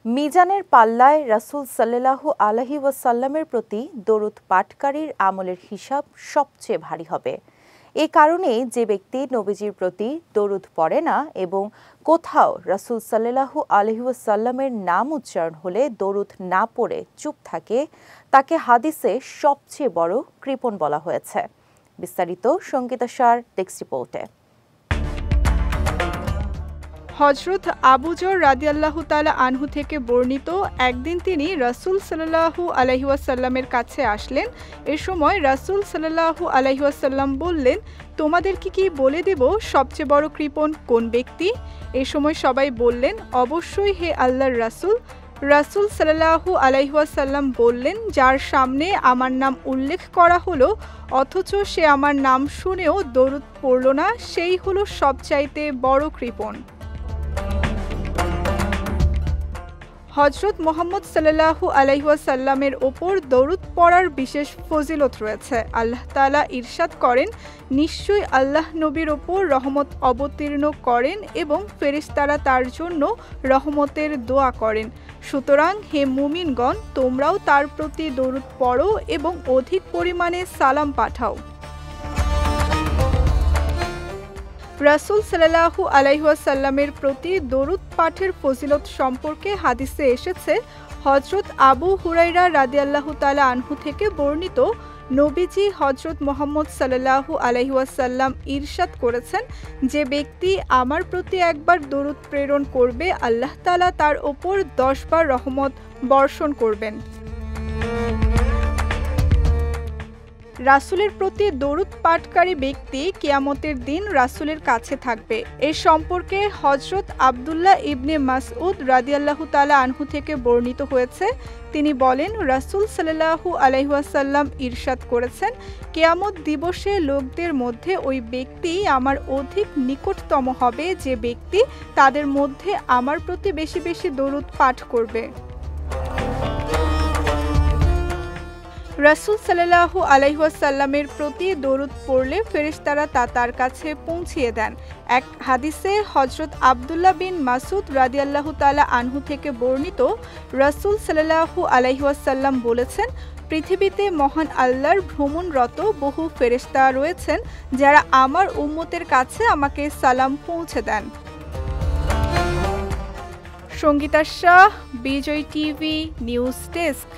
মিজানের পাল্লায় রাসূল সাল্লাল্লাহু আলাইহি ওয়াসাল্লামের প্রতি দরুদ পাঠকারীর আমলের হিসাব সবচেয়ে ভারী হবে। এই কারণে যে ব্যক্তি নবীজির প্রতি দরুদ পড়ে না এবং কোথাও রাসূল সাল্লাল্লাহু আলাইহি ওয়াসাল্লামের নাম উচ্চারণ হলে দরুদ না পড়ে চুপ থাকে, তাকে হাদিসে সবচেয়ে বড় কৃপণ বলা হয়েছে। বিস্তারিত সঙ্গীতা শাহর টেক্সট রিপোর্টে। হযরত আবু যর রাদিয়াল্লাহু তাআলা আনহু থেকে বর্ণিত, একদিন তিনি রাসূল সাল্লাল্লাহু আলাইহি ওয়াসাল্লামের কাছে আসলেন। এ সময় রাসূল সাল্লাল্লাহু আলাইহি ওয়াসাল্লাম বললেন, তোমাদেরকে কি বলে দেব সবচেয়ে বড় কৃপণ কোন ব্যক্তি? এ সময় সবাই বললেন, অবশ্যই হে আল্লাহর রাসূল। রাসূল সাল্লাল্লাহু আলাইহি ওয়াসাল্লাম বললেন, যার সামনে আমার নাম উল্লেখ করা হলো অথচ সে আমার নাম শুনেও দরুদ পড়ল না, সেই হলো সবচাইতে বড় কৃপণ। হযরত মুহাম্মদ সাল্লাল্লাহু আলাইহি ওয়াসাল্লামের ওপর দরুদ পড়ার বিশেষ ফজিলত রয়েছে। আল্লাহ তাআলা ইরশাদ করেন, নিশ্চয়ই আল্লাহ নবীর ওপর রহমত অবতীর্ণ করেন এবং ফেরেশতারা তার জন্য রহমতের দোয়া করেন। সুতরাং হে মুমিনগণ, তোমরাও তার প্রতি দরুদ পড়ো এবং অধিক পরিমাণে সালাম পাঠাও। রাসূল সাল্লাল্লাহু আলাইহি ওয়াসাল্লামের প্রতি দরুদ পাঠের ফজিলত সম্পর্কে হাদিসে এসেছে। হযরত আবু হুরায়রা রাদিয়াল্লাহু তাআলা আনহু থেকে বর্ণিত, নবীজি হযরত মুহাম্মদ সাল্লাল্লাহু আলাইহি ওয়াসাল্লাম ইরশাদ করেছেন, যে ব্যক্তি আমার প্রতি একবার দরুদ প্রেরণ করবে, আল্লাহ তাআলা তার ওপর 10 বার রহমত বর্ষণ করবেন। রাসূলের প্রতি দরুদ পাঠকারী ব্যক্তি কিয়ামতের দিন রাসূলের কাছে থাকবে। এ সম্পর্কে হযরত আব্দুল্লাহ ইবনে মাসউদ রাদিয়াল্লাহু তাআলা আনহু থেকে বর্ণিত হয়েছে। তিনি বলেন, রাসূল সাল্লাল্লাহু আলাইহি ওয়াসাল্লাম ইরশাদ করেছেন, কিয়ামত দিবসে লোকদের মধ্যে ওই ব্যক্তি আমার অধিক নিকটতম হবে যে ব্যক্তি তাদের মধ্যে আমার প্রতি বেশি বেশি দরুদ পাঠ করবে। রাসূল সাল্লাল্লাহু আলাইহি ওয়াসাল্লামের প্রতি দরুদ পড়লে ফেরেশতারা তা তার কাছে পৌঁছিয়ে দেন। এক হাদিসে হযরত আব্দুল্লাহ বিন মাসউদ রাদিয়াল্লাহু তাআলা আনহু থেকে বর্ণিত, রাসূল সাল্লাল্লাহু আলাইহি ওয়াসাল্লাম বলেছেন, পৃথিবীতে মহান আল্লাহর ভ্রমণরত বহু ফেরেশতা রয়েছেন যারা আমার উম্মতের কাছে আমাকে সালাম পৌঁছে দেন। সঙ্গীতা শাহ, বিজয় টিভি নিউজ ডেস্ক।